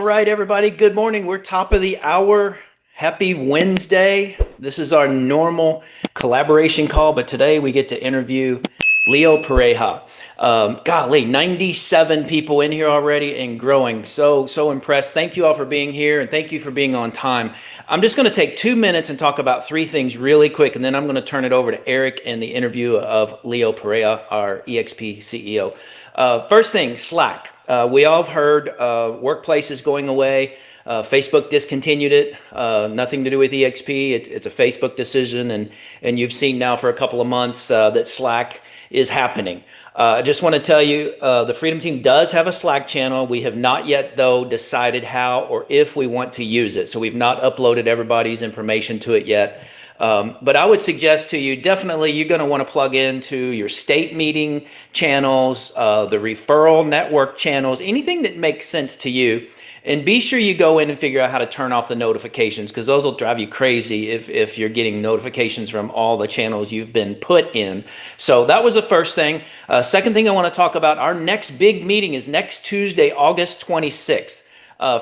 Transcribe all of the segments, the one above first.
right, everybody. Good morning. We're top of the hour. Happy Wednesday. This is our normal collaboration call, but today we get to interview Leo Pareja. Golly, 97 people in here already and growing. So impressed. Thank you all for being here and thank you for being on time. I'm just going to take 2 minutes and talk about three things really quick, and then I'm going to turn it over to Eric and the interview of Leo Pareja, our EXP CEO. First thing, Slack. We all have heard workplaces going away. Facebook discontinued it. Nothing to do with EXP. It's a Facebook decision, and you've seen now for a couple of months that Slack is happening. I just want to tell you, the Freedom Team does have a Slack channel. We have not yet, though, decided how or if we want to use it. So we've not uploaded everybody's information to it yet. But I would suggest to you, definitely you're going to want to plug into your state meeting channels, the referral network channels, anything that makes sense to you. And be sure you go in and figure out how to turn off the notifications, because those will drive you crazy if you're getting notifications from all the channels you've been put in. So that was the first thing. Second thing I want to talk about, our next big meeting is next Tuesday, August 26th.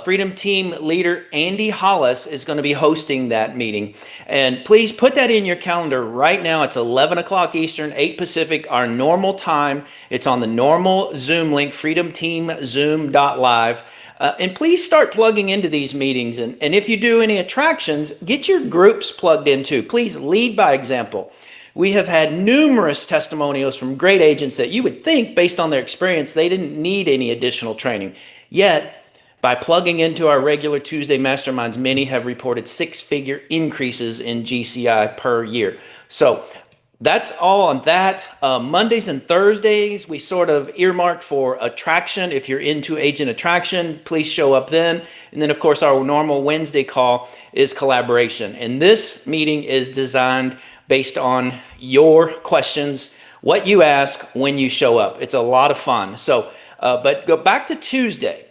Freedom Team leader Andy Hollis is going to be hosting that meeting. And please put that in your calendar right now. It's 11 o'clock Eastern, 8 Pacific, our normal time. It's on the normal Zoom link, freedomteamzoom.live. And please start plugging into these meetings. And if you do any attractions, get your groups plugged into. Please lead by example. We have had numerous testimonials from great agents that you would think, based on their experience, they didn't need any additional training. Yet, by plugging into our regular Tuesday Masterminds, many have reported six-figure increases in GCI per year. So that's all on that. Mondays and Thursdays, we sort of earmarked for attraction. If you're into agent attraction, please show up then. And then, of course, our normal Wednesday call is collaboration. And this meeting is designed based on your questions, what you ask when you show up. It's a lot of fun. So, but go back to Tuesday.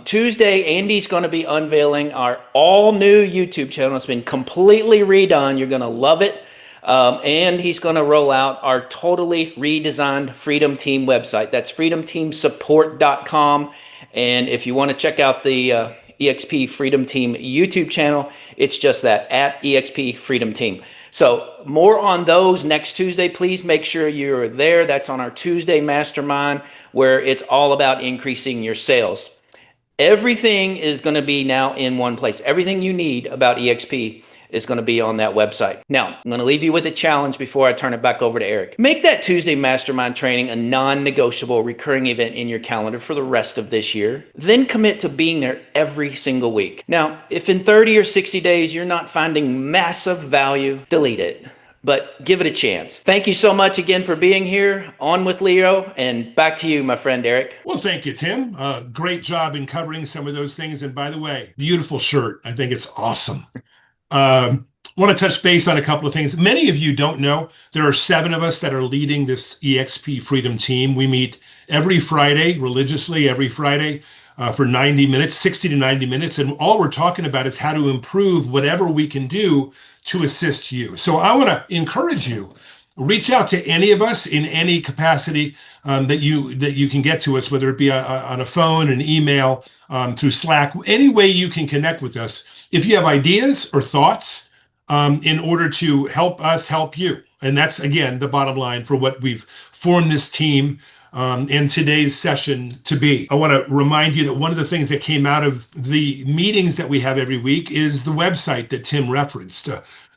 Tuesday, Andy's going to be unveiling our all new YouTube channel. It's been completely redone. You're going to love it. And he's going to roll out our totally redesigned Freedom Team website. That's freedomteamsupport.com. And if you want to check out the EXP Freedom Team YouTube channel, it's just that, at EXP Freedom Team. So more on those next Tuesday. Please make sure you're there. That's on our Tuesday Mastermind, where it's all about increasing your sales. Everything is going to be now in one place. Everything you need about EXP is going to be on that website. Now, I'm going to leave you with a challenge before I turn it back over to Eric. Make that Tuesday Mastermind training a non-negotiable recurring event in your calendar for the rest of this year. Then commit to being there every single week. Now, if in 30 or 60 days you're not finding massive value, delete it. But give it a chance. Thank you so much again for being here. On with Leo, and back to you, my friend Eric. Well, thank you, Tim. Great job in covering some of those things. And by the way, beautiful shirt. I think it's awesome. Want to touch base on a couple of things. Many of you don't know, there are 7 of us that are leading this EXP Freedom Team. We meet every Friday, religiously every Friday, for 90 minutes, 60 to 90 minutes. And all we're talking about is how to improve whatever we can do to assist you. So I want to encourage you, reach out to any of us in any capacity that you can get to us, whether it be on a phone, an email, through Slack, any way you can connect with us. If you have ideas or thoughts in order to help us help you. And that's, again, the bottom line for what we've formed this team in today's session to be. I want to remind you that one of the things that came out of the meetings that we have every week is the website that Tim referenced.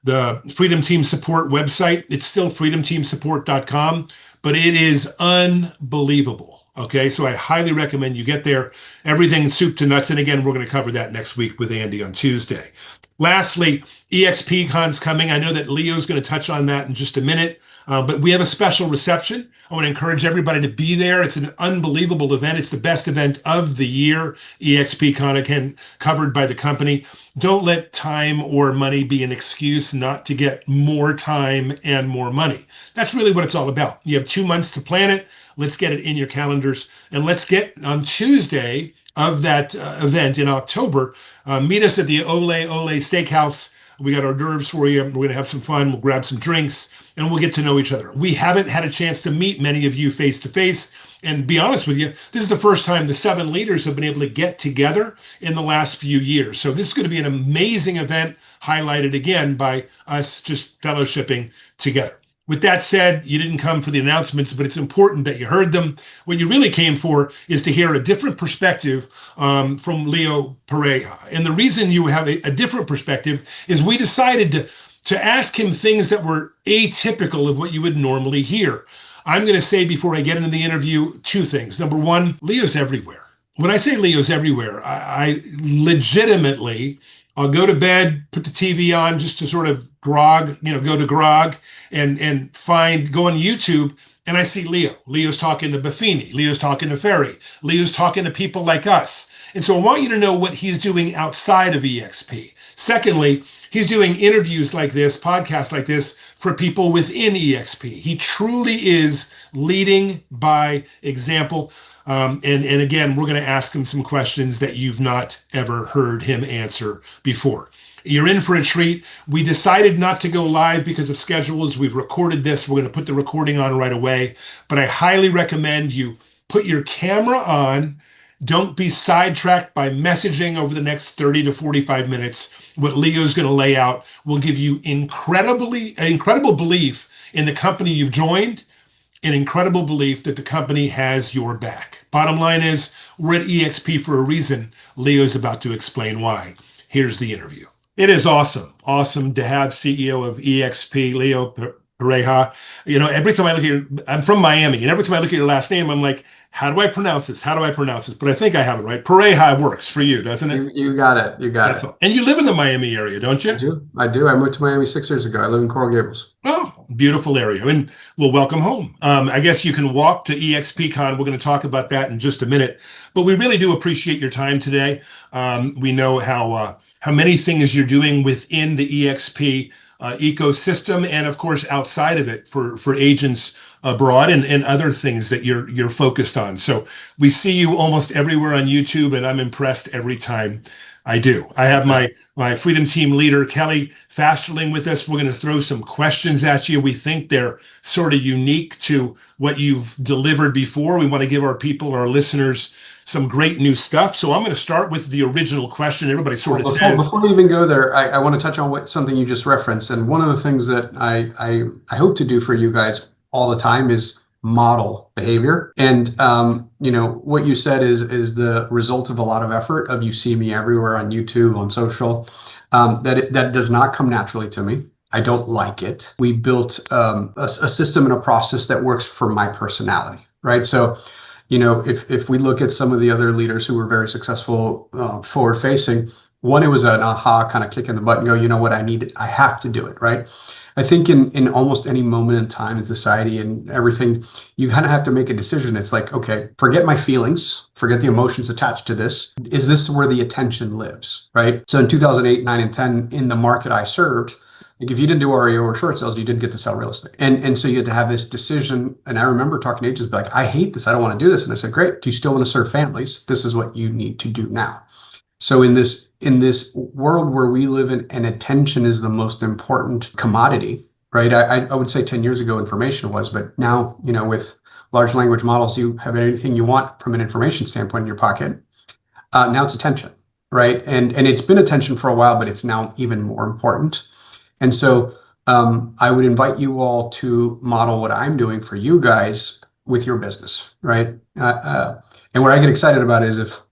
The Freedom Team Support website, it's still freedomteamsupport.com, but it is unbelievable. Okay, so I highly recommend you get there. Everything's soup to nuts. And again, we're going to cover that next week with Andy on Tuesday. Lastly, EXPCON's coming. I know that Leo's going to touch on that in just a minute, but we have a special reception. I want to encourage everybody to be there. It's an unbelievable event. It's the best event of the year. EXPCON, again, covered by the company. Don't let time or money be an excuse not to get more time and more money. That's really what it's all about. You have 2 months to plan it. Let's get it in your calendars. And let's get on Tuesday of that event in October. Meet us at the Ole Steakhouse. We got hors d'oeuvres for you. We're going to have some fun. We'll grab some drinks and we'll get to know each other. We haven't had a chance to meet many of you face to face. And be honest with you, this is the first time the 7 leaders have been able to get together in the last few years. So this is going to be an amazing event, highlighted again by us just fellowshipping together. With that said, you didn't come for the announcements, but it's important that you heard them. What you really came for is to hear a different perspective from Leo Pareja. And the reason you have a different perspective is we decided to ask him things that were atypical of what you would normally hear. I'm going to say before I get into the interview 2 things. Number 1, Leo's everywhere. When I say Leo's everywhere, I legitimately, I'll go to bed, put the TV on just to sort of grog, go to grog and go on YouTube and I see Leo. Leo's talking to Buffini. Leo's talking to Ferry. Leo's talking to people like us. And so I want you to know what he's doing outside of EXP. Secondly, he's doing interviews like this, podcasts like this for people within EXP. He truly is leading by example. And again, we're going to ask him some questions that you've not ever heard him answer before. You're in for a treat. We decided not to go live because of schedules. We've recorded this. We're going to put the recording on right away. But I highly recommend you put your camera on. Don't be sidetracked by messaging over the next 30 to 45 minutes. What Leo's going to lay out will give you incredible belief in the company you've joined, an incredible belief that the company has your back. Bottom line is, we're at EXP for a reason. Leo's about to explain why. Here's the interview. It is awesome to have CEO of EXP, Leo Pareja. Every time I look at your, I'm from Miami, and every time I look at your last name, I'm like, how do I pronounce this? But I think I have it right. Pareja works for you, doesn't it? You got it. You got it. And you live in the Miami area, don't you? I do. I moved to Miami 6 years ago. I live in Coral Gables. Oh, beautiful area. And well, welcome home. I guess you can walk to EXPCON. We're going to talk about that in just a minute. But we really do appreciate your time today. We know how many things you're doing within the EXP ecosystem, and of course outside of it for agents abroad and other things that you're focused on. So we see you almost everywhere on YouTube, and I'm impressed every time I do. I have my Freedom Team leader, Kelly Fasterling, with us. We're going to throw some questions at you. We think they're sort of unique to what you've delivered before. We want to give our listeners, some great new stuff. So I'm going to start with the original question. Everybody says. Before we even go there, I want to touch on something you just referenced. And one of the things that I hope to do for you guys all the time is model behavior. And what you said is the result of a lot of effort of you see me everywhere on YouTube, on social. That does not come naturally to me. I don't like it. We built a system and a process that works for my personality, right? So, if we look at some of the other leaders who were very successful, forward facing, one, it was an aha kind of kick in the butt and go, you know what, I have to do it, right? I think in almost any moment in time in society and everything, you kind of have to make a decision. It's like, okay, forget my feelings, forget the emotions attached to this. Is this where the attention lives, right? So in 2008, 9, and 10, in the market I served, like if you didn't do REO or short sales, you didn't get to sell real estate. And so you had to have this decision. And I remember talking to agents, be like, I hate this. I don't want to do this. And I said, great. Do you still want to serve families? This is what you need to do now. So in this world where we live in, and attention is the most important commodity, right? I would say 10 years ago information was, but now, with large language models, you have anything you want from an information standpoint in your pocket. Now it's attention, right? And it's been attention for a while, but it's now even more important. And so I would invite you all to model what I'm doing for you guys with your business, right? And what I get excited about is if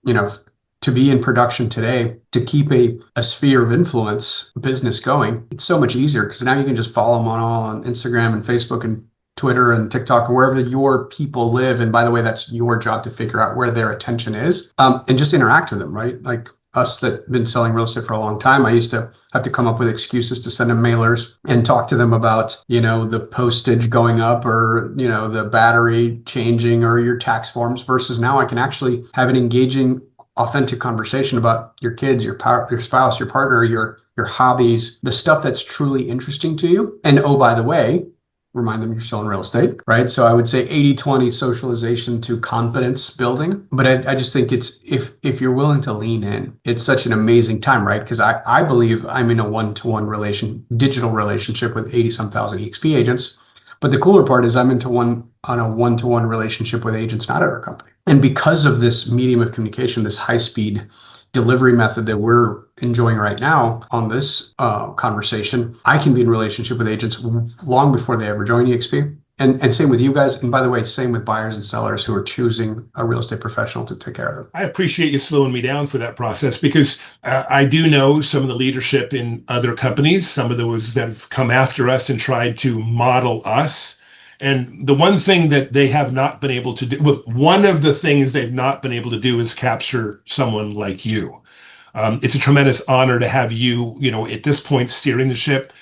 to be in production today, to keep a sphere of influence business going, it's so much easier because now you can just follow them all on Instagram and Facebook and Twitter and TikTok and wherever your people live. And by the way, that's your job to figure out where their attention is and just interact with them, right? Like us that have been selling real estate for a long time, I used to have to come up with excuses to send them mailers and talk to them about, the postage going up or, the battery changing or your tax forms versus now I can actually have an engaging authentic conversation about your kids, your spouse, your partner, your hobbies, the stuff that's truly interesting to you. And oh, by the way, remind them you're still in real estate, right? So I would say 80-20 socialization to confidence building. But I just think it's, if you're willing to lean in, it's such an amazing time, right? Because I believe I'm in a one-to-one digital relationship with 80-some thousand EXP agents. But the cooler part is I'm on a one-to-one relationship with agents not at our company. And because of this medium of communication, this high-speed delivery method that we're enjoying right now on this conversation, I can be in relationship with agents long before they ever join eXp. And same with you guys. And by the way, same with buyers and sellers who are choosing a real estate professional to take care of them. I appreciate you slowing me down for that process, because I do know some of the leadership in other companies, some of those that have come after us and tried to model us. And the one thing that they have not been able to do, well, one of the things they've not been able to do is capture someone like you. It's a tremendous honor to have you, at this point steering the ship.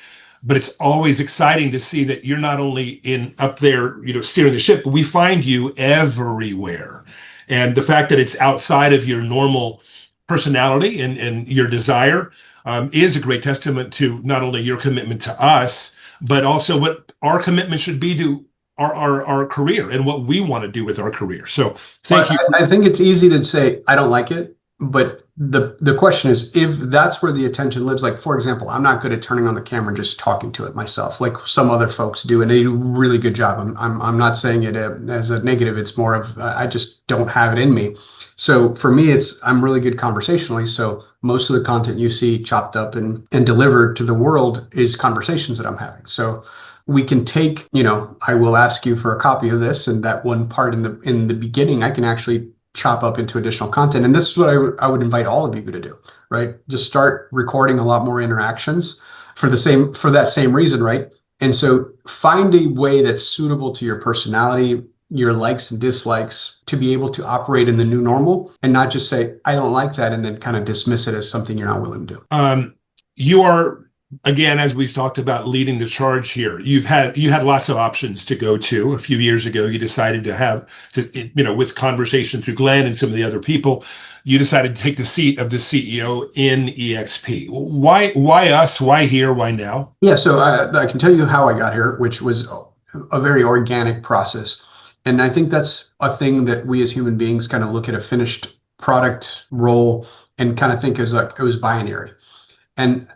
But it's always exciting to see that you're not only up there, steering the ship, but we find you everywhere. And the fact that it's outside of your normal personality and your desire is a great testament to not only your commitment to us, but also what our commitment should be to our career and what we want to do with our career. So thank you. I think it's easy to say, I don't like it, but the question is, if that's where the attention lives, like, for example, I'm not good at turning on the camera and just talking to it myself, like some other folks do, and they do a really good job. I'm not saying it as a negative. It's more of, I just don't have it in me. So for me, I'm really good conversationally. So most of the content you see chopped up and delivered to the world is conversations that I'm having. So we can take, I will ask you for a copy of this, and that one part in the beginning, I can actually chop up into additional content. And this is what I would invite all of you to do, right? Just start recording a lot more interactions for that same reason, right? And so find a way that's suitable to your personality, your likes and dislikes, to be able to operate in the new normal and not just say, I don't like that, and then kind of dismiss it as something you're not willing to do. You are, again, as we've talked about, leading the charge here. You had lots of options to go to. A few years ago, you decided with conversation through Glenn and some of the other people, you decided to take the seat of the CEO in EXP. Why us? Why here? Why now? Yeah, so I can tell you how I got here, which was a very organic process. And I think that's a thing that we as human beings kind of look at a finished product role and kind of think it was binary. And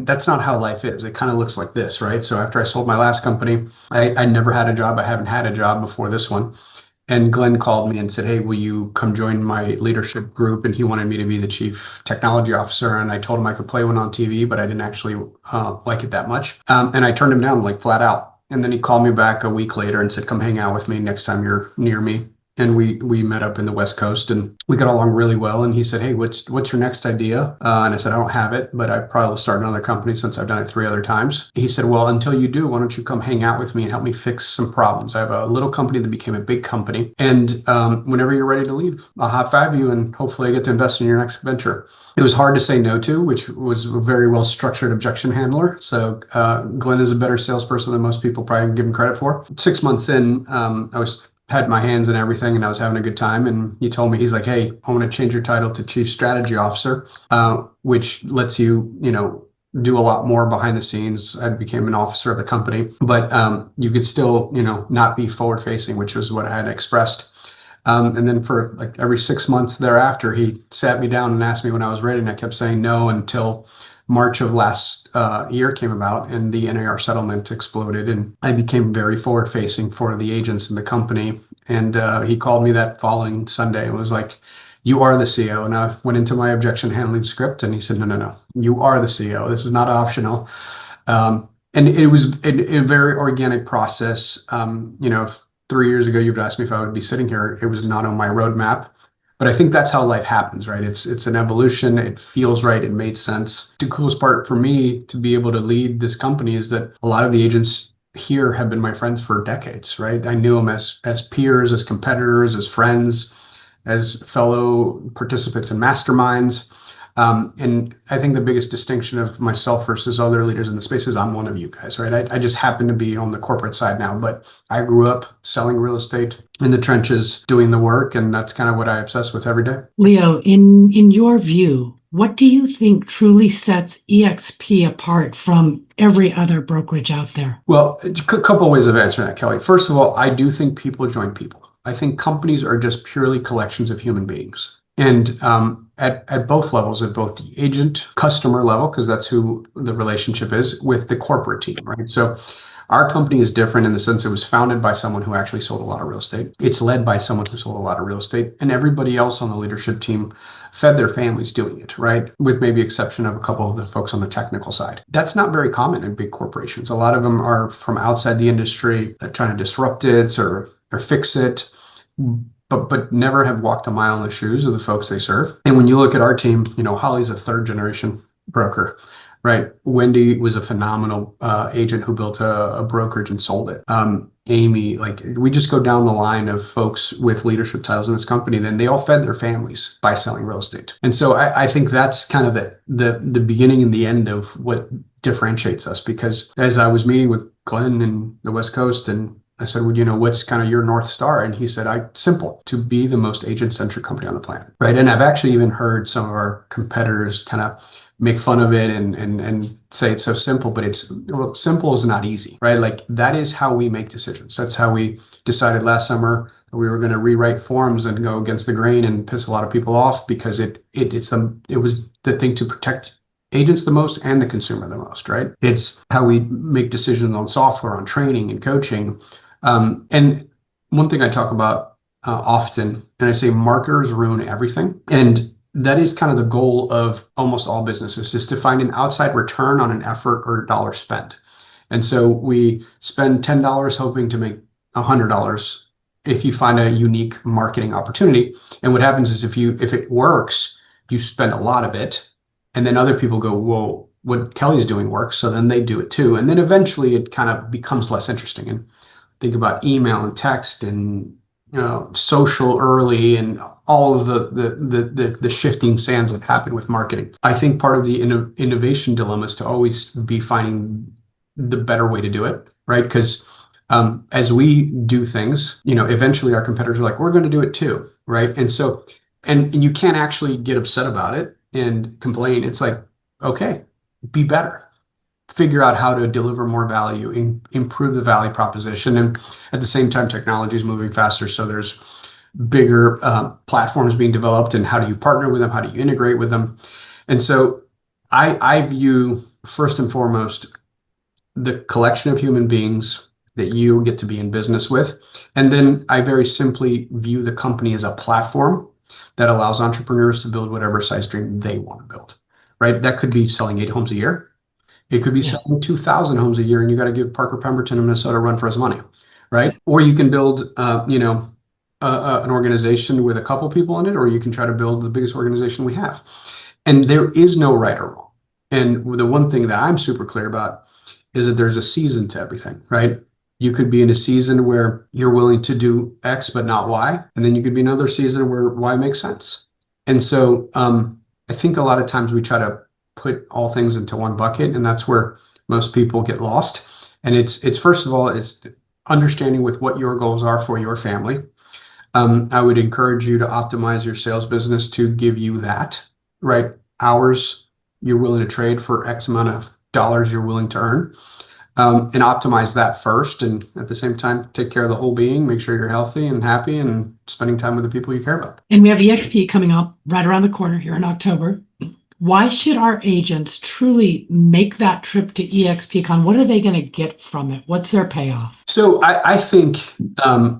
that's not how life is. It kind of looks like this, right? So after I sold my last company, I never had a job. I haven't had a job before this one. And Glenn called me and said, hey, will you come join my leadership group? And he wanted me to be the chief technology officer. And I told him I could play one on TV, but I didn't actually like it that much. And I turned him down, like, flat out. And then he called me back a week later and said, come hang out with me next time you're near me. And we met up in the West Coast, and we got along really well. And he said, hey, what's your next idea? And I said, I don't have it, but I probably will start another company since I've done it 3 other times. He said, well, until you do, why don't you come hang out with me and help me fix some problems? I have a little company that became a big company. And whenever you're ready to leave, I'll high five you, and hopefully I get to invest in your next venture. It was hard to say no to, which was a very well-structured objection handler. So Glenn is a better salesperson than most people probably give him credit for. 6 months in, I had my hands in everything, and I was having a good time. And he told me, he's like, hey, I want to change your title to Chief Strategy Officer, which lets you, do a lot more behind the scenes. I became an officer of the company, but you could still, not be forward facing, which was what I had expressed. And then for like every 6 months thereafter, he sat me down and asked me when I was ready. And I kept saying no until March of last year came about, and the NAR settlement exploded, and I became very forward facing for the agents in the company. And he called me that following Sunday and was like, you are the CEO. And I went into my objection handling script, and he said, no, you are the CEO. This is not optional. And it was a very organic process. 3 years ago, you'd asked me if I would be sitting here. It was not on my roadmap. But I think that's how life happens, right? It's an evolution. It feels right. It made sense. The coolest part for me to be able to lead this company is that a lot of the agents here have been my friends for decades, right? I knew them as peers, as competitors, as friends, as fellow participants in masterminds. And I think the biggest distinction of myself versus other leaders in the space is I'm one of you guys, right? I just happen to be on the corporate side now, but I grew up selling real estate in the trenches, doing the work, and that's kind of what I obsess with every day. Leo, in your view, What do you think truly sets eXp apart from every other brokerage out there? Well, a couple of ways of answering that, Kelly. First of all, I do think people join people. I think companies are just purely collections of human beings. And at both levels, at both the agent customer level, because that's who the relationship is, with the corporate team, right? So our company is different in the sense it was founded by someone who actually sold a lot of real estate. It's led by someone who sold a lot of real estate, and everybody else on the leadership team fed their families doing it, right? With maybe exception of a couple of the folks on the technical side. That's not very common in big corporations. A lot of them are from outside the industry, trying to disrupt it or fix it, but never have walked a mile in the shoes of the folks they serve. And when you look at our team, Holly's a third generation broker, right? Wendy was a phenomenal agent who built a brokerage and sold it. Amy, like we just go down the line of folks with leadership titles in this company, then they all fed their families by selling real estate. And so I think that's kind of the beginning and the end of what differentiates us. Because as I was meeting with Glenn in the West Coast, and I said, well, what's kind of your North Star? And he said, simple, to be the most agent-centric company on the planet, right? And I've actually even heard some of our competitors kind of make fun of it and say it's so simple, but simple is not easy, right? Like that is how we make decisions. That's how we decided last summer that we were going to rewrite forms and go against the grain and piss a lot of people off, because it was the thing to protect agents the most and the consumer the most, right? It's how we make decisions on software, on training and coaching. And one thing I talk about often, and I say marketers ruin everything. And that is kind of the goal of almost all businesses, is to find an outside return on an effort or dollar spent. And so we spend $10 hoping to make $100 if you find a unique marketing opportunity. And what happens is if it works, you spend a lot of it. And then other people go, well, what Kelly's doing works. So then they do it too. And then eventually it kind of becomes less interesting. And think about email and text and social early and all of the shifting sands that happen with marketing. I think part of the innovation dilemma is to always be finding the better way to do it, right? Because as we do things, eventually our competitors are like, we're going to do it too, right? And so, and you can't actually get upset about it and complain. It's like, okay, be better. Figure out how to deliver more value, improve the value proposition. And at the same time, technology is moving faster. So there's bigger platforms being developed, and how do you partner with them? How do you integrate with them? And so I view first and foremost the collection of human beings that you get to be in business with. And then I very simply view the company as a platform that allows entrepreneurs to build whatever size dream they want to build, right? That could be selling 8 homes a year. It could be selling 2,000 homes a year, and you got to give Parker Pemberton in Minnesota a run for his money, right? Or you can build, an organization with a couple people in it, or you can try to build the biggest organization we have. And there is no right or wrong. And the one thing that I'm super clear about is that there's a season to everything, right? You could be in a season where you're willing to do X but not Y, and then you could be another season where Y makes sense. And so I think a lot of times we try to put all things into one bucket, and that's where most people get lost. And it's first of all, it's understanding with what your goals are for your family. I would encourage you to optimize your sales business to give you that, right? Hours you're willing to trade for X amount of dollars you're willing to earn, and optimize that first. And at the same time, take care of the whole being, make sure you're healthy and happy and spending time with the people you care about. And we have eXp coming up right around the corner here in October. Why should our agents truly make that trip to EXPCON? What are they going to get from it? What's their payoff? So I think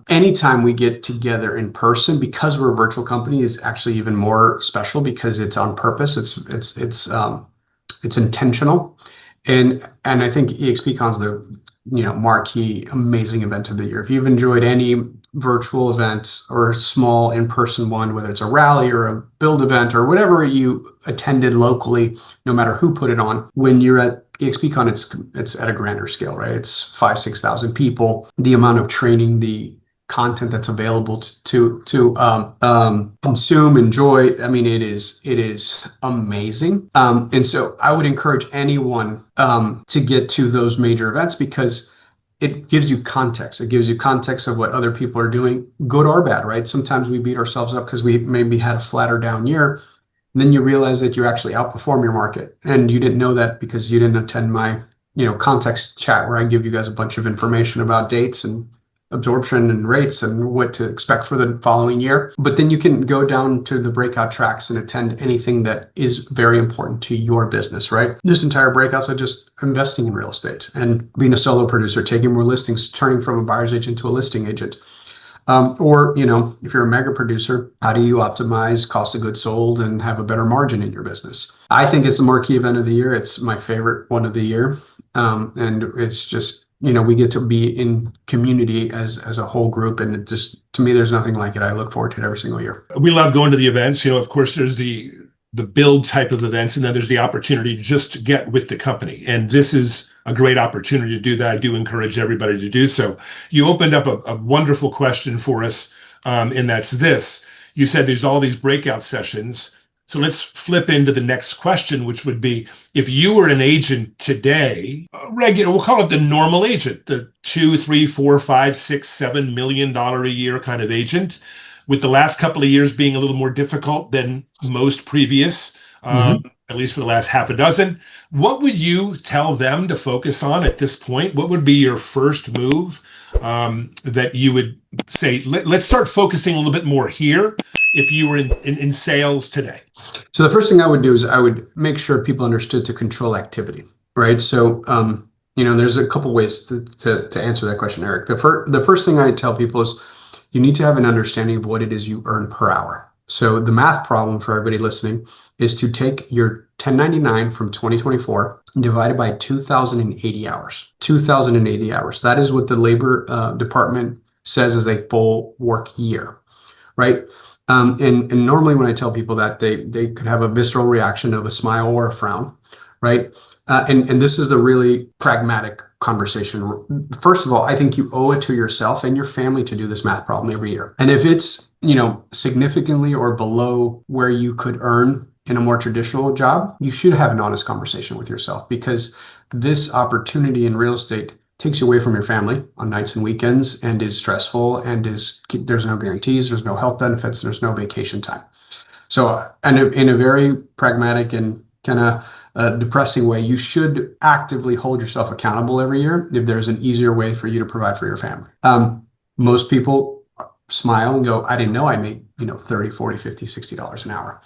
anytime we get together in person, because we're a virtual company, is actually even more special because it's on purpose. It's intentional, and I think EXPCON is the marquee, amazing event of the year. If you've enjoyed any virtual event or a small in-person one, whether it's a rally or a build event or whatever you attended locally, no matter who put it on, when you're at EXPCON, it's at a grander scale, right? It's 5,000-6,000 people. The amount of training, the content that's available to consume, enjoy. I mean, it is amazing. And so I would encourage anyone to get to those major events because it gives you context. It gives you context of what other people are doing, good or bad, right? Sometimes we beat ourselves up because we maybe had a flat or down year. And then you realize that you actually outperform your market. And you didn't know that because you didn't attend my, context chat where I give you guys a bunch of information about dates and absorption and rates and what to expect for the following year. But then you can go down to the breakout tracks and attend anything that is very important to your business, right? This entire breakout's are just investing in real estate and being a solo producer, taking more listings, turning from a buyer's agent to a listing agent. Or, if you're a mega producer, how do you optimize cost of goods sold and have a better margin in your business? I think it's the marquee event of the year. It's my favorite one of the year. And it's just, we get to be in community as a whole group. And it just, to me, there's nothing like it. I look forward to it every single year. We love going to the events. Of course, there's the build type of events, and then there's the opportunity just to get with the company. And this is a great opportunity to do that. I do encourage everybody to do so. You opened up a wonderful question for us, and that's this. You said there's all these breakout sessions. So let's flip into the next question, which would be, if you were an agent today, regular, we'll call it the normal agent, the $2, $3, $4, $5, $6, $7 million a year kind of agent, with the last couple of years being a little more difficult than most previous, at least for the last half a dozen, what would you tell them to focus on at this point? What would be your first move that you would say, let's start focusing a little bit more here if you were in sales today? So the first thing I would do is I would make sure people understood to control activity, right? So, there's a couple ways to answer that question, Eric. The first thing I tell people is you need to have an understanding of what it is you earn per hour. So the math problem for everybody listening is to take your 1099 from 2024 and divide it by 2,080 hours. 2,080 hours. That is what the labor department says is a full work year, right? And normally when I tell people that, they could have a visceral reaction of a smile or a frown, right? And this is the really pragmatic conversation. First of all, I think you owe it to yourself and your family to do this math problem every year. And if it's, significantly or below where you could earn in a more traditional job, you should have an honest conversation with yourself, because this opportunity in real estate takes you away from your family on nights and weekends and is stressful and there's no guarantees, there's no health benefits, there's no vacation time. So, and in a very pragmatic and kind of depressing way, you should actively hold yourself accountable every year if there's an easier way for you to provide for your family. Most people smile and go, I didn't know I made, $30, $40, $50, $60 an hour.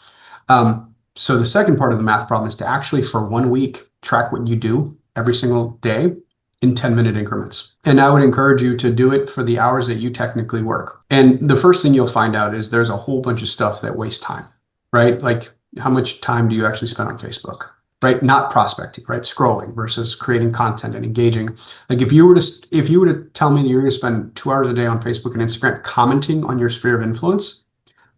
So the second part of the math problem is to actually, for 1 week, track what you do every single day in 10-minute increments. And I would encourage you to do it for the hours that you technically work. And the first thing you'll find out is there's a whole bunch of stuff that wastes time, right? Like, how much time do you actually spend on Facebook, right? Not prospecting, right? Scrolling versus creating content and engaging. Like, if you were to tell me that you're going to spend 2 hours a day on Facebook and Instagram commenting on your sphere of influence,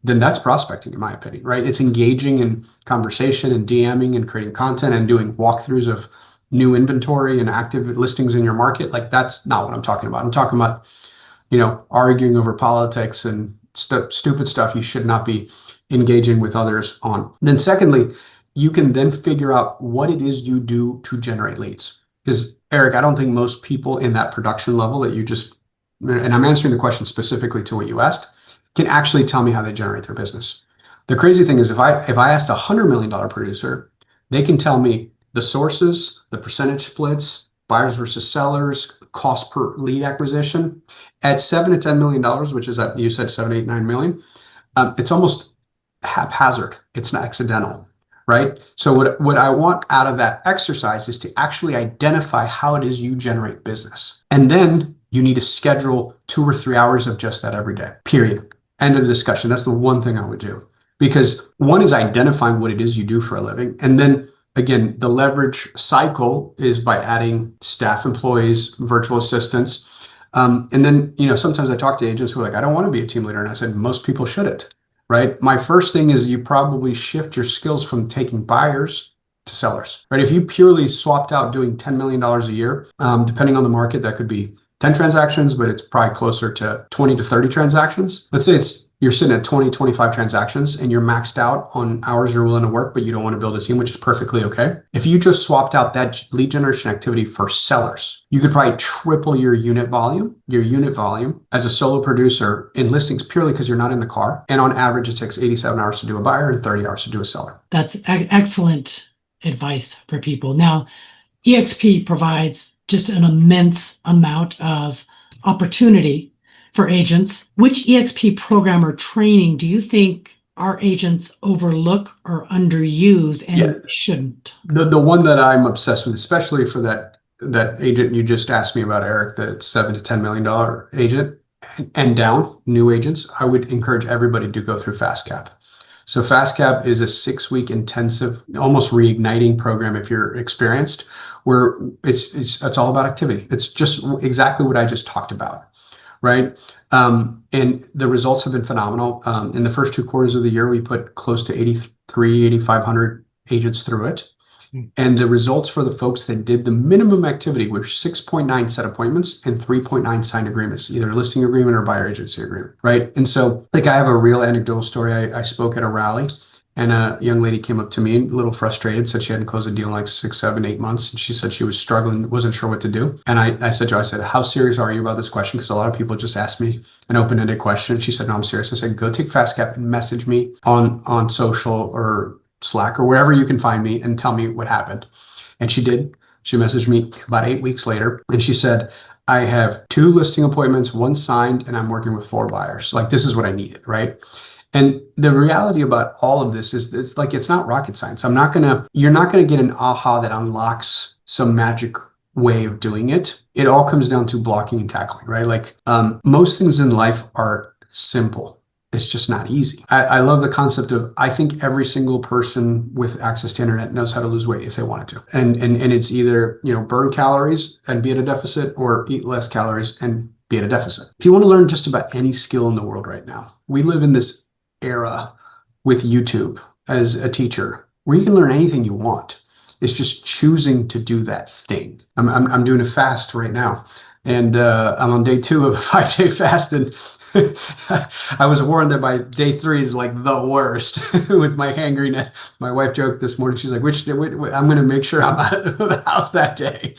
then that's prospecting, in my opinion, right? It's engaging in conversation and DMing and creating content and doing walkthroughs of new inventory and active listings in your market. Like, that's not what I'm talking about. I'm talking about, arguing over politics and stupid stuff you should not be engaging with others on. Then secondly, you can then figure out what it is you do to generate leads. Because Eric, I don't think most people in that production level that you just, and I'm answering the question specifically to what you asked, can actually tell me how they generate their business. The crazy thing is, if I asked a $100 million producer, they can tell me the sources, the percentage splits, buyers versus sellers, cost per lead acquisition. At $7 to $10 million, which is at, you said 7, 8, 9 million, it's almost haphazard. It's not accidental, right? So what I want out of that exercise is to actually identify how it is you generate business. And then you need to schedule 2 or 3 hours of just that every day, period. End of the discussion. That's the one thing I would do. Because one is identifying what it is you do for a living. And then again, the leverage cycle is by adding staff employees, virtual assistants. And then, sometimes I talk to agents who are like, I don't want to be a team leader. And I said, most people shouldn't, right? My first thing is you probably shift your skills from taking buyers to sellers, right? If you purely swapped out doing $10 million a year, depending on the market, that could be 10 transactions, but it's probably closer to 20 to 30 transactions. Let's say it's, you're sitting at 20, 25 transactions and you're maxed out on hours you're willing to work, but you don't want to build a team, which is perfectly okay. If you just swapped out that lead generation activity for sellers, you could probably triple your unit volume as a solo producer in listings purely because you're not in the car. And on average, it takes 87 hours to do a buyer and 30 hours to do a seller. That's excellent advice for people. Now, EXP provides just an immense amount of opportunity for agents. Which EXP program or training do you think our agents overlook or underuse and shouldn't? The one that I'm obsessed with, especially for that agent you just asked me about, Eric, the $7 to $10 million agent and down, new agents, I would encourage everybody to go through FastCap. So FastCap is a 6-week intensive, almost reigniting program if you're experienced, where it's all about activity. It's just exactly what I just talked about, right? And the results have been phenomenal. In the first 2 quarters of the year, we put close to 8,500 agents through it. And the results for the folks that did the minimum activity were 6.9 set appointments and 3.9 signed agreements, either a listing agreement or buyer agency agreement, right? And so, like, I have a real anecdotal story. I spoke at a rally, and a young lady came up to me, a little frustrated, said she hadn't closed a deal in like 6, 7, 8 months. And she said she was struggling, wasn't sure what to do. And I said to her, how serious are you about this question? Because a lot of people just ask me an open-ended question. She said, no, I'm serious. I said, go take FastCap and message me on social or Slack or wherever you can find me and tell me what happened. And she did. She messaged me about 8 weeks later, and she said, I have 2 listing appointments, 1 signed, and I'm working with 4 buyers. Like, this is what I needed, right? And the reality about all of this is it's not rocket science. You're not gonna get an aha that unlocks some magic way of doing it. It all comes down to blocking and tackling, right? Like, most things in life are simple. It's just not easy. I love the concept of, I think every single person with access to internet knows how to lose weight if they wanted to. And it's either, burn calories and be at a deficit, or eat less calories and be at a deficit. If you want to learn just about any skill in the world right now, we live in this era with YouTube as a teacher where you can learn anything you want. It's just choosing to do that thing. I'm doing a fast right now, and I'm on day 2 of a 5-day fast, and I was warned that by day 3 is like the worst with my hangry. My wife joked this morning. She's like, I'm going to make sure I'm out of the house that day.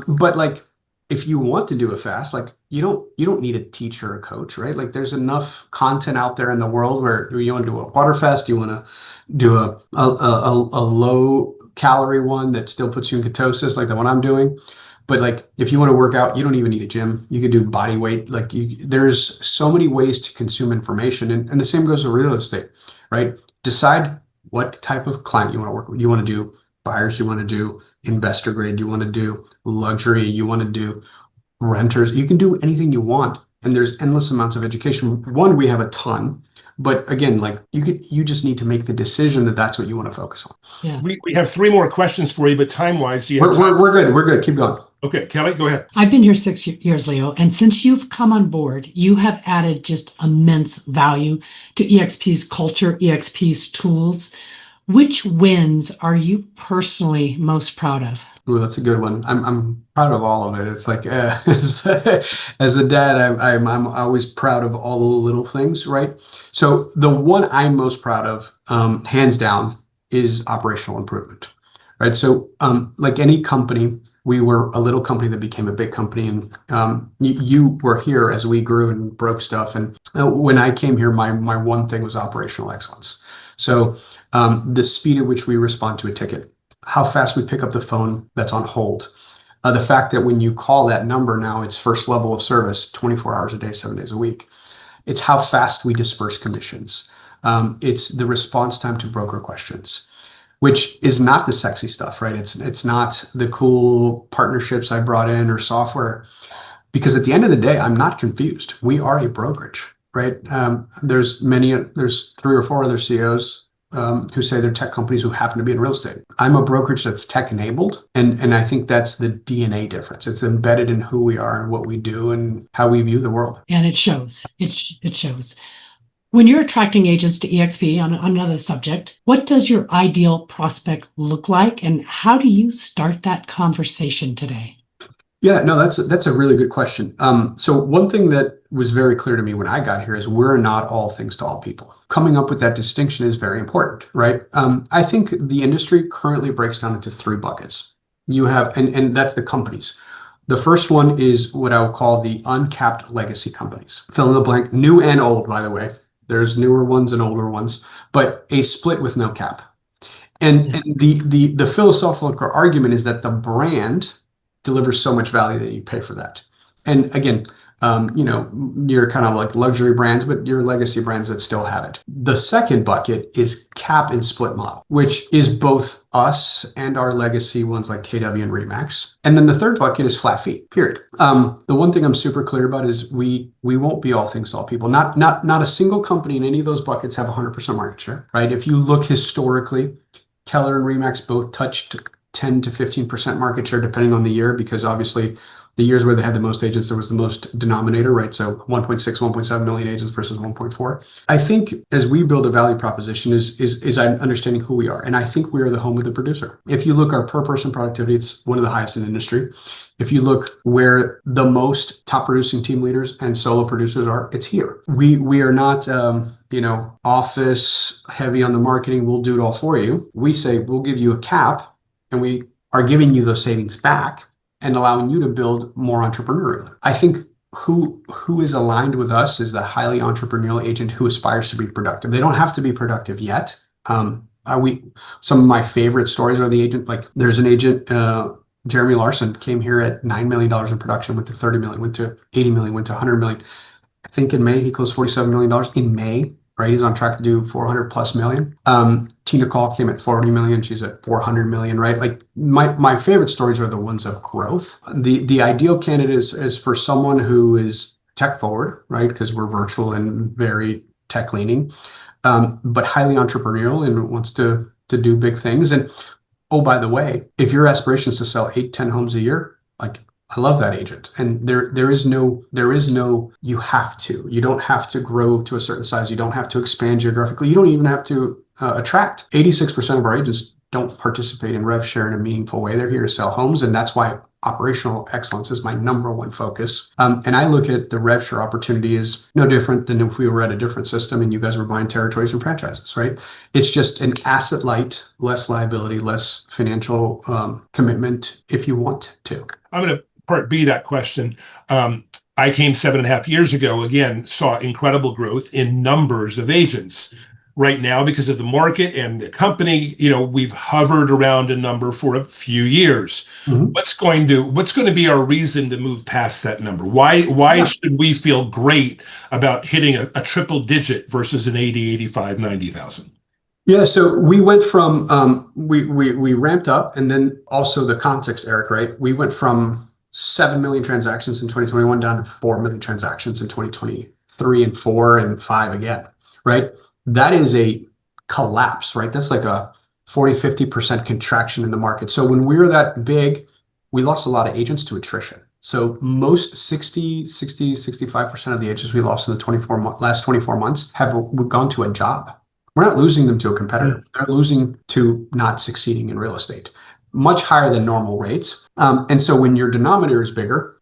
But like, if you want to do a fast, like, you don't need a teacher or a coach, right? Like, there's enough content out there in the world where you want to do a water fast, you want to do a low calorie one that still puts you in ketosis, like the one I'm doing. But like, if you want to work out, you don't even need a gym. You can do body weight. Like, there's so many ways to consume information. And the same goes to real estate, right? Decide what type of client you want to work with. You want to do buyers, you want to do investor grade, you want to do luxury, you want to do renters. You can do anything you want. And there's endless amounts of education. One, we have a ton. But again, like, you just need to make the decision that that's what you want to focus on. Yeah. We have 3 more questions for you, but time-wise, do you have time? We're good. We're good. Keep going. Okay, Kelly, go ahead. I've been here 6 years, Leo, and since you've come on board, you have added just immense value to EXP's culture, EXP's tools. Which wins are you personally most proud of? Ooh, that's a good one. I'm proud of all of it. It's like, as a dad, I'm always proud of all the little things, right? So the one I'm most proud of, hands down, is operational improvement, right? So like any company, we were a little company that became a big company, and you were here as we grew and broke stuff. And when I came here, my one thing was operational excellence. So the speed at which we respond to a ticket, how fast we pick up the phone that's on hold, the fact that when you call that number now, it's first level of service, 24 hours a day, 7 days a week. It's how fast we disperse commissions. It's the response time to broker questions, which is not the sexy stuff, right? It's not the cool partnerships I brought in or software, because at the end of the day, I'm not confused. We are a brokerage, right? There's 3 or 4 other CEOs who say they're tech companies who happen to be in real estate. I'm a brokerage that's tech enabled. And I think that's the DNA difference. It's embedded in who we are and what we do and how we view the world. And it shows. It shows. When you're attracting agents to EXP on another subject, what does your ideal prospect look like, and how do you start that conversation today? Yeah, no, that's a really good question. So one thing that was very clear to me when I got here is we're not all things to all people. Coming up with that distinction is very important, right? I think the industry currently breaks down into three buckets. You have, and that's the companies. The first one is what I would call the uncapped legacy companies. Fill in the blank, new and old, by the way. There's newer ones and older ones, but a split with no cap. And the philosophical argument is that the brand delivers so much value that you pay for that. And again, you're kind of like luxury brands, but you're legacy brands that still have it. The second bucket is cap and split model, which is both us and our legacy ones like KW and Remax. And then the third bucket is flat fee, period. The one thing I'm super clear about is we won't be all things to all people. Not a single company in any of those buckets have 100% market share, right? If you look historically, Keller and Remax both touched 10 to 15% market share depending on the year, because obviously the years where they had the most agents, there was the most denominator, right? So 1.6, 1.7 million agents versus 1.4. I think as we build a value proposition is understanding who we are. And I think we are the home of the producer. If you look our per person productivity, it's one of the highest in the industry. If you look where the most top producing team leaders and solo producers are, it's here. We are not, office heavy on the marketing. We'll do it all for you. We say, we'll give you a cap, and we are giving you those savings back and allowing you to build more entrepreneurially. I think who is aligned with us is the highly entrepreneurial agent who aspires to be productive. They don't have to be productive yet. Some of my favorite stories are the agent, like there's an agent, Jeremy Larson, came here at $9 million in production, went to 30 million, went to 80 million, went to 100 million. I think in May, he closed $47 million in May, right? He's on track to do 400 plus million. Tina Call came at 40 million. She's at 400 million, right? Like my favorite stories are the ones of growth. The ideal candidate is for someone who is tech forward, right? Because we're virtual and very tech leaning, but highly entrepreneurial and wants to do big things. And oh, by the way, if your aspiration is to sell 8-10 homes a year, like I love that agent. And there is no you have to. You don't have to grow to a certain size. You don't have to expand geographically. You don't even have to attract. 86% of our agents don't participate in rev share in a meaningful way. They're here to sell homes. And that's why operational excellence is my number one focus. And I look at the rev share opportunity as no different than if we were at a different system and you guys were buying territories and franchises, right? It's just an asset light, less liability, less financial commitment if you want to. I'm going to part B that question. I came 7.5 years ago, again, saw incredible growth in numbers of agents. Right now, because of the market and the company, we've hovered around a number for a few years. Mm-hmm. What's going to be our reason to move past that number? Why should we feel great about hitting a triple digit versus an 80, 85, 90,000? Yeah, so we went from we ramped up, and then also the context, Eric, right? We went from 7 million transactions in 2021 down to 4 million transactions in 2023 and 4 and 5 again, right? That is a collapse, right? That's like a 40-50% contraction in the market. So when we were that big, we lost a lot of agents to attrition. So most 65% of the agents we lost in the last 24 months have gone to a job. We're not losing them to a competitor. They're losing to not succeeding in real estate. Much higher than normal rates. And so when your denominator is bigger,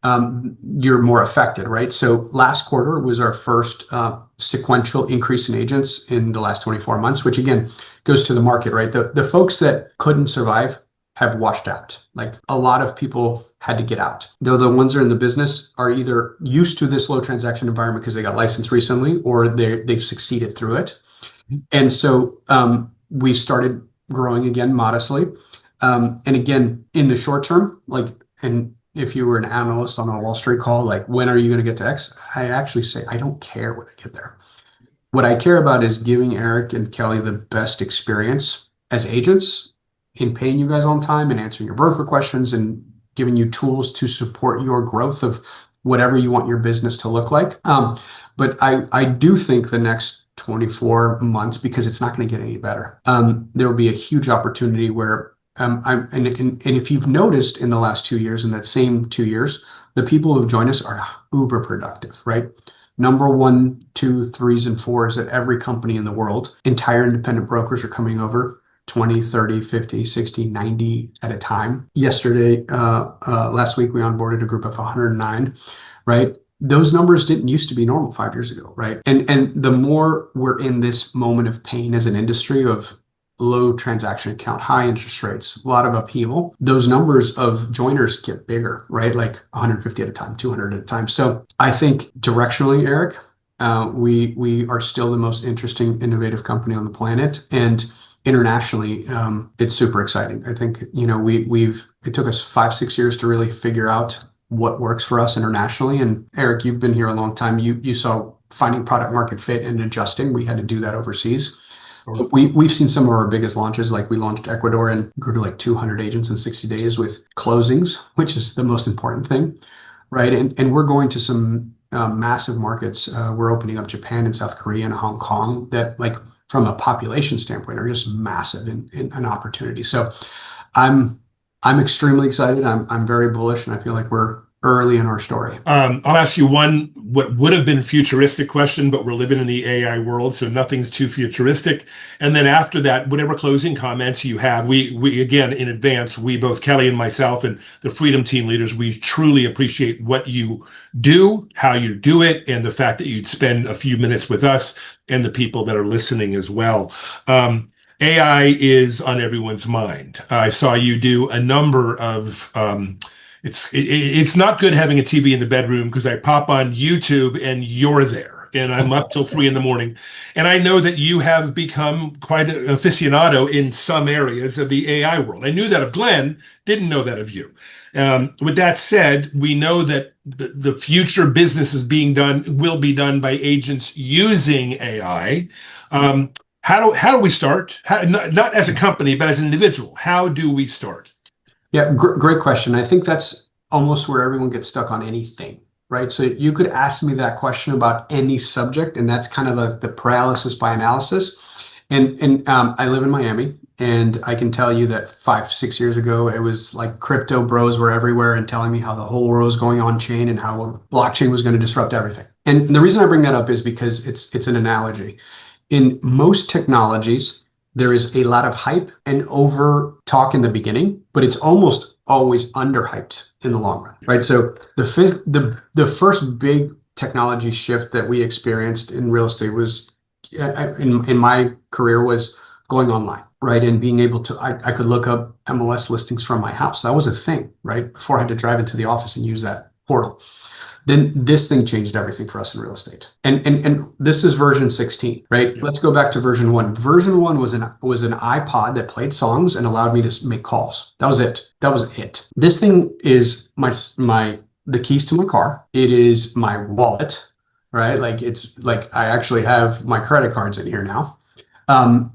you're more affected, right? So last quarter was our first sequential increase in agents in the last 24 months, which again goes to the market, right? The folks that couldn't survive have washed out. Like a lot of people had to get out. Though the ones that are in the business are either used to this low transaction environment because they got licensed recently or they've succeeded through it. And so we started growing again modestly. And again, in the short term, and if you were an analyst on a Wall Street call, like, when are you going to get to X? I actually say, I don't care when I get there. What I care about is giving Eric and Kelly the best experience as agents in paying you guys on time and answering your broker questions and giving you tools to support your growth of whatever you want your business to look like. But I do think the next 24 months, because it's not going to get any better, there will be a huge opportunity where and if you've noticed in the last 2 years, in that same 2 years, the people who have joined us are uber productive, right? Number 1, 2, 3s, and 4s at every company in the world. Entire independent brokers are coming over 20, 30, 50, 60, 90 at a time. Yesterday, last week, we onboarded a group of 109, right? Those numbers didn't used to be normal 5 years ago, right? And the more we're in this moment of pain as an industry of low transaction count, high interest rates, a lot of upheaval, those numbers of joiners get bigger, right? Like 150 at a time, 200 at a time. So I think directionally, Eric, we are still the most interesting, innovative company on the planet. And internationally, it's super exciting. I think, it took us 5-6 years to really figure out what works for us internationally. And Eric, you've been here a long time. You saw finding product market fit and adjusting. We had to do that overseas. But we've seen some of our biggest launches, like we launched Ecuador and grew to like 200 agents in 60 days with closings, which is the most important thing, right? And we're going to some massive markets. We're opening up Japan and South Korea and Hong Kong that, like, from a population standpoint, are just massive in an opportunity. So I'm extremely excited. I'm very bullish, and I feel like we're early in our story. I'll ask you one, what would have been futuristic question, but we're living in the AI world, so nothing's too futuristic. And then after that, whatever closing comments you have, we again, in advance, we both, Kelly and myself and the Freedom Team leaders, we truly appreciate what you do, how you do it, and the fact that you'd spend a few minutes with us and the people that are listening as well. AI is on everyone's mind. I saw you do a number of it's not good having a TV in the bedroom, because I pop on YouTube and you're there and I'm up till 3 a.m. And I know that you have become quite an aficionado in some areas of the AI world. I knew that of Glenn, didn't know that of you. With that said, we know that the future business will be done by agents using AI. How do we start? Not as a company, but as an individual, how do we start? Yeah, great question. I think that's almost where everyone gets stuck on anything, right? So you could ask me that question about any subject, and that's kind of the paralysis by analysis. And I live in Miami, and I can tell you that 5-6 years ago, it was like crypto bros were everywhere and telling me how the whole world was going on chain and how blockchain was going to disrupt everything. And the reason I bring that up is because it's an analogy. In most technologies, there is a lot of hype and over talk in the beginning, but it's almost always underhyped in the long run, right? So the first big technology shift that we experienced in real estate was, in my career, was going online, right? And being able to, I could look up MLS listings from my house. That was a thing, right? Before I had to drive into the office and use that portal. Then this thing changed everything for us in real estate. And this is version 16, right? Yeah. Let's go back to version 1. Version 1 was an iPod that played songs and allowed me to make calls. That was it. This thing is the keys to my car. It is my wallet, right? Like, it's like I actually have my credit cards in here now.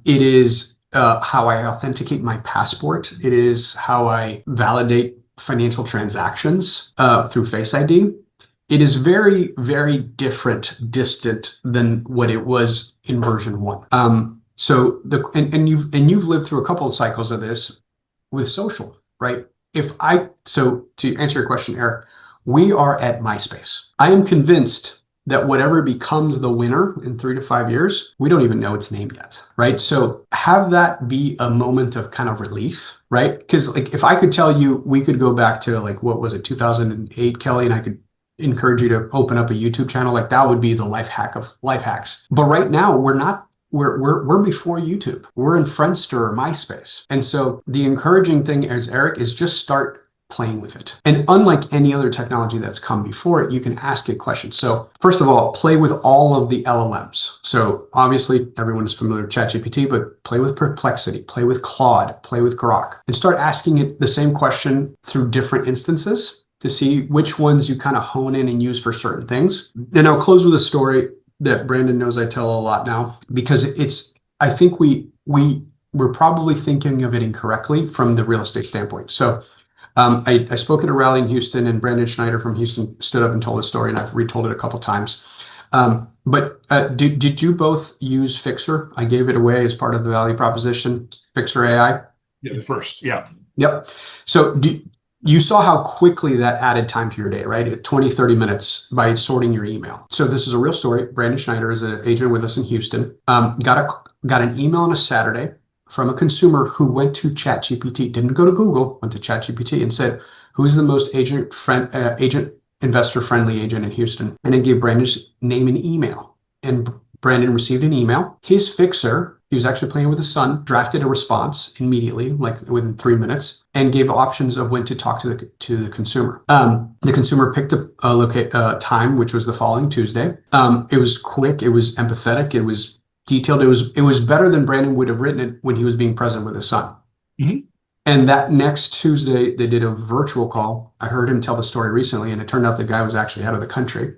It is how I authenticate my passport. It is how I validate financial transactions through Face ID. It is very, very distant than what it was in version 1. So you've lived through a couple of cycles of this with social, right? So to answer your question, Eric, we are at MySpace. I am convinced that whatever becomes the winner in 3 to 5 years, we don't even know its name yet, right? So have that be a moment of kind of relief, right? Because, like, if I could tell you, we could go back to, like, what was it, 2008, Kelly, and I could encourage you to open up a YouTube channel, like, that would be the life hack of life hacks. But right now, we're before YouTube. We're in Friendster or MySpace. And so the encouraging thing, as Eric, is just start playing with it. And unlike any other technology that's come before it, you can ask it questions. So first of all, play with all of the LLMs. So obviously everyone is familiar with ChatGPT, but play with Perplexity, play with Claude, play with Grok, and start asking it the same question through different instances to see which ones you kind of hone in and use for certain things. And I'll close with a story that Brandon knows I tell a lot now, because I think we're probably thinking of it incorrectly from the real estate standpoint. So I spoke at a rally in Houston, and Brandon Schneider from Houston stood up and told the story, and I've retold it a couple times. But did you both use Fixer? I gave it away as part of the value proposition, Fixer AI. Yeah, the first, yeah. Yep. So you saw how quickly that added time to your day, right? 20, 30 minutes by sorting your email. So this is a real story. Brandon Schneider is an agent with us in Houston. Got an email on a Saturday from a consumer who went to ChatGPT, didn't go to Google, went to ChatGPT and said, who's the most agent investor friendly agent in Houston? And it gave Brandon's name and email. And Brandon received an email. His fixer, he was actually playing with his son, drafted a response immediately, like within 3 minutes, and gave options of when to talk to the consumer. The consumer picked a time, which was the following Tuesday. It was quick. It was empathetic. It was detailed. It was better than Brandon would have written it when he was being present with his son. Mm-hmm. And that next Tuesday, they did a virtual call. I heard him tell the story recently, and it turned out the guy was actually out of the country.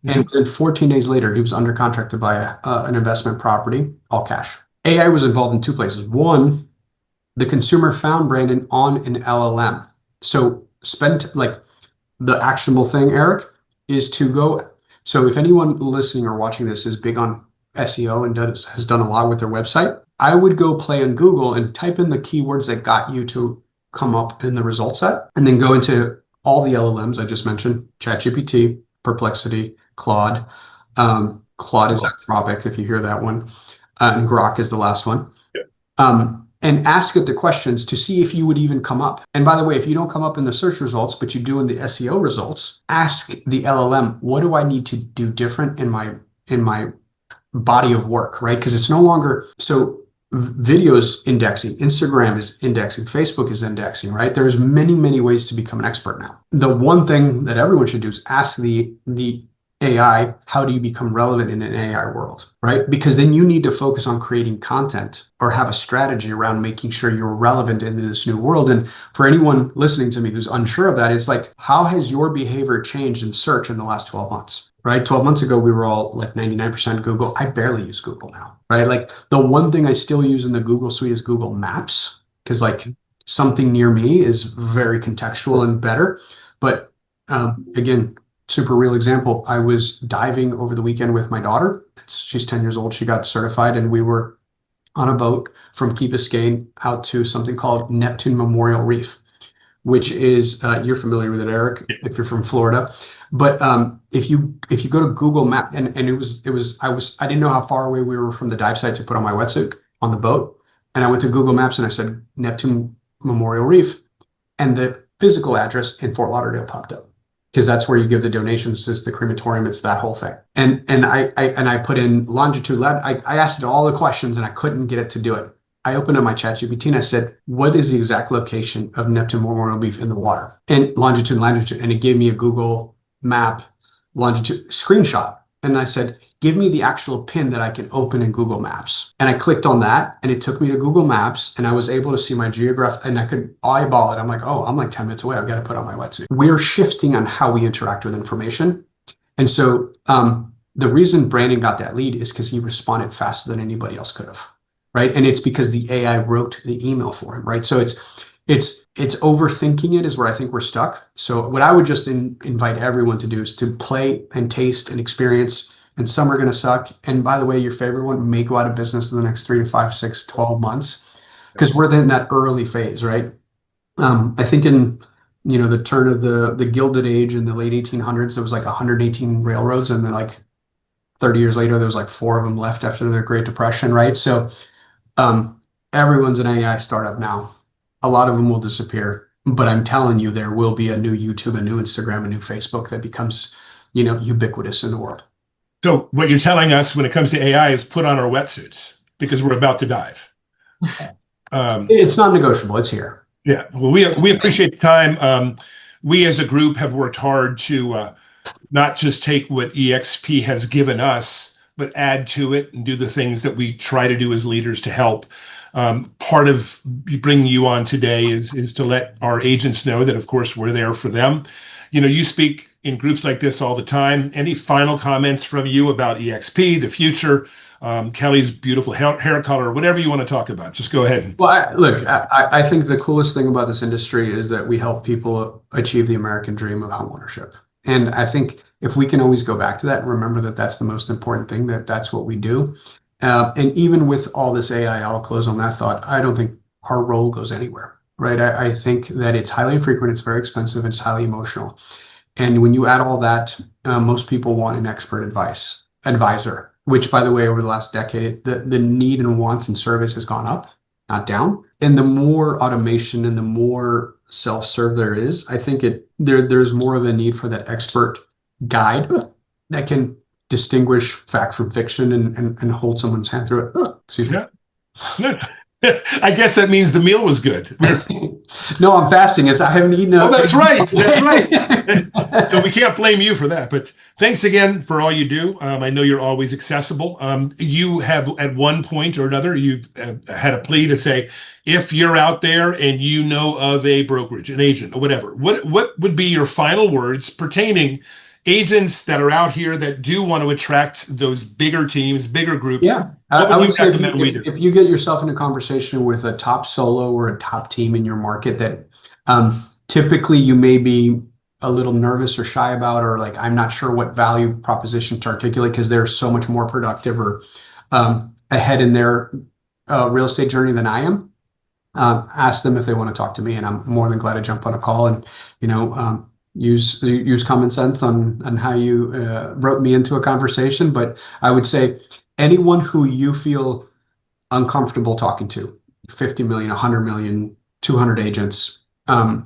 Mm-hmm. And within 14 days later, he was under contract to buy an investment property, all cash. AI was involved in two places. One, the consumer found Brandon on an LLM. So the actionable thing, Eric, is to go. So if anyone listening or watching this is big on SEO and has done a lot with their website, I would go play on Google and type in the keywords that got you to come up in the result set, and then go into all the LLMs I just mentioned: ChatGPT, Perplexity, Claude. Claude is Anthropic, if you hear that one, and Grok is the last one. Yeah. And ask it the questions to see if you would even come up. And by the way, if you don't come up in the search results, but you do in the SEO results, ask the LLM, what do I need to do different in my body of work, right? Because it's no longer so. Videos indexing, Instagram is indexing, Facebook is indexing, right? There's many ways to become an expert now. The one thing that everyone should do is ask the AI, how do you become relevant in an AI world, right? Because then you need to focus on creating content or have a strategy around making sure you're relevant in this new world. And for anyone listening to me who's unsure of that, it's like, how has your behavior changed in search in the last 12 months? Right? 12 months ago, we were all like 99% Google. I barely use Google now, right? Like the one thing I still use in the Google suite is Google Maps, because like something near me is very contextual and better. But again, super real example. I was diving over the weekend with my daughter. She's 10 years old. She got certified, and we were on a boat from Key Biscayne out to something called Neptune Memorial Reef, which is, you're familiar with it, Eric, if you're from Florida. But if you go to Google Map, and I didn't know how far away we were from the dive site to put on my wetsuit on the boat. And I went to Google Maps and I said, Neptune Memorial Reef, and the physical address in Fort Lauderdale popped up, because that's where you give the donations. It's the crematorium. It's that whole thing. And I put in longitude, I asked it all the questions and I couldn't get it to do it. I opened up my ChatGPT and I said, what is the exact location of Neptune Memorial Reef in the water? And longitude and latitude. And it gave me a Google Map longitude screenshot. And I said, give me the actual pin that I can open in Google Maps. And I clicked on that and it took me to Google Maps, and I was able to see my geograph, and I could eyeball it. I'm like, oh, I'm like 10 minutes away. I've got to put on my wetsuit. We're shifting on how we interact with information. And so the reason Brandon got that lead is because he responded faster than anybody else could have. Right. And it's because the AI wrote the email for him. Right. So it's overthinking it is where I think we're stuck. So what I would just invite everyone to do is to play and taste and experience. And some are going to suck. And by the way, your favorite one may go out of business in the next 3 to 5, 6, 12 months, because we're in that early phase. Right. I think in the turn of the Gilded Age in the late 1800s, there was like 118 railroads, and then like 30 years later, there was like 4 of them left after the Great Depression. Right. So everyone's an AI startup now. A lot of them will disappear, but I'm telling you, there will be a new YouTube, a new Instagram, a new Facebook that becomes, ubiquitous in the world. So what you're telling us when it comes to AI is put on our wetsuits, because we're about to dive. It's not negotiable. It's here. Yeah. Well, we appreciate the time. We as a group have worked hard to not just take what EXP has given us, but add to it and do the things that we try to do as leaders to help. Part of bringing you on today is to let our agents know that, of course, we're there for them. You speak in groups like this all the time. Any final comments from you about EXP, the future, Kelly's beautiful hair color, whatever you want to talk about? Just go ahead. Well, I think the coolest thing about this industry is that we help people achieve the American dream of homeownership. And I think if we can always go back to that and remember that that's the most important thing, that's what we do. And even with all this AI, I'll close on that thought. I don't think our role goes anywhere, right? I think that it's highly infrequent, it's very expensive, it's highly emotional. And when you add all that, most people want an expert advisor, which, by the way, over the last decade, the need and want and service has gone up. not down. And the more automation and the more self-serve there is, I think there's more of a need for that expert guide that can distinguish fact from fiction and hold someone's hand through it. Excuse me. Yeah. I guess that means the meal was good. No, I'm fasting. I haven't eaten. Oh, that's right. That's right. So we can't blame you for that. But thanks again for all you do. I know you're always accessible. You have, at one point or another, you've had a plea to say, if you're out there and you know of a brokerage, an agent, or whatever, what would be your final words pertaining agents that are out here that do want to attract those bigger teams, bigger groups? Yeah, I would say if you get yourself in a conversation with a top solo or a top team in your market that typically you may be a little nervous or shy about, or like, I'm not sure what value proposition to articulate because they're so much more productive or ahead in their real estate journey than I am, ask them if they want to talk to me, and I'm more than glad to jump on a call and, use common sense on how you wrote me into a conversation. But I would say anyone who you feel uncomfortable talking to, 50 million, 100 million, 200 agents, I'm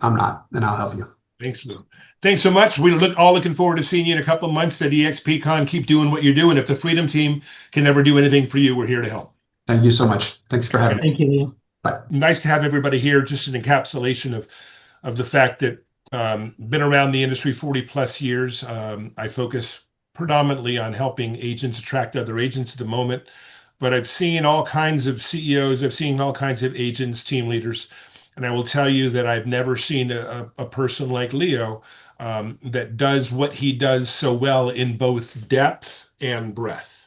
not, and I'll help you. Thanks, Lou. Thanks so much. We're all looking forward to seeing you in a couple of months at EXPCON. Keep doing what you're doing. If the Freedom Team can never do anything for you, we're here to help. Thank you so much. Thanks for having me. Thank you, Leo. Bye. Nice to have everybody here. Just an encapsulation of the fact that been around the industry 40 plus years. I focus predominantly on helping agents attract other agents at the moment, but I've seen all kinds of CEOs. I've seen all kinds of agents, team leaders, and I will tell you that I've never seen a person like Leo that does what he does so well in both depth and breadth.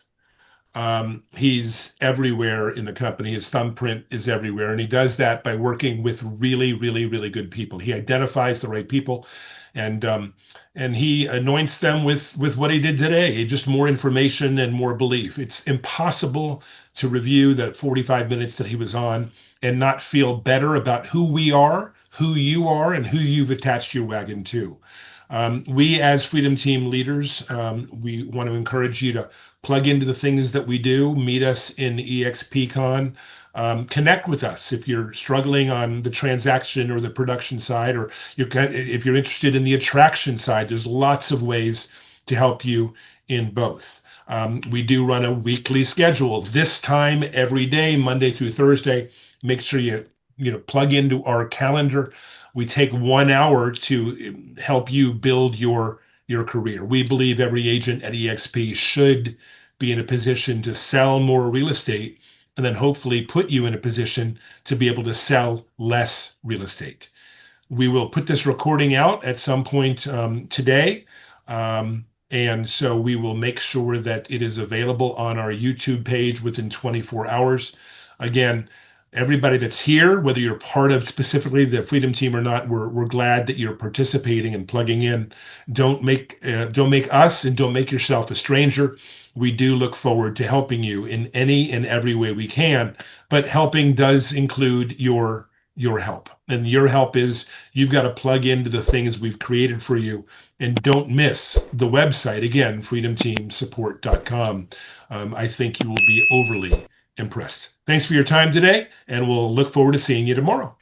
He's everywhere in the company. His thumbprint is everywhere. And he does that by working with really, really, really good people. He identifies the right people and he anoints them with what he did today, just more information and more belief. It's impossible to review that 45 minutes that he was on and not feel better about who we are, who you are, and who you've attached your wagon to. We as Freedom Team leaders, we want to encourage you to plug into the things that we do, meet us in EXPCON, connect with us if you're struggling on the transaction or the production side, or if you're interested in the attraction side. There's lots of ways to help you in both. We do run a weekly schedule, this time every day, Monday through Thursday. Make sure you plug into our calendar. We take 1 hour to help you build your career. We believe every agent at EXP should be in a position to sell more real estate, and then hopefully put you in a position to be able to sell less real estate. We will put this recording out at some point today. And so we will make sure that it is available on our YouTube page within 24 hours. Again, everybody that's here, whether you're part of specifically the Freedom Team or not, we're glad that you're participating and plugging in. Don't make us and don't make yourself a stranger. We do look forward to helping you in any and every way we can, but helping does include your help. And your help is you've got to plug into the things we've created for you, and don't miss the website, again, freedomteamsupport.com. I think you will be overly impressed. Thanks for your time today, and we'll look forward to seeing you tomorrow.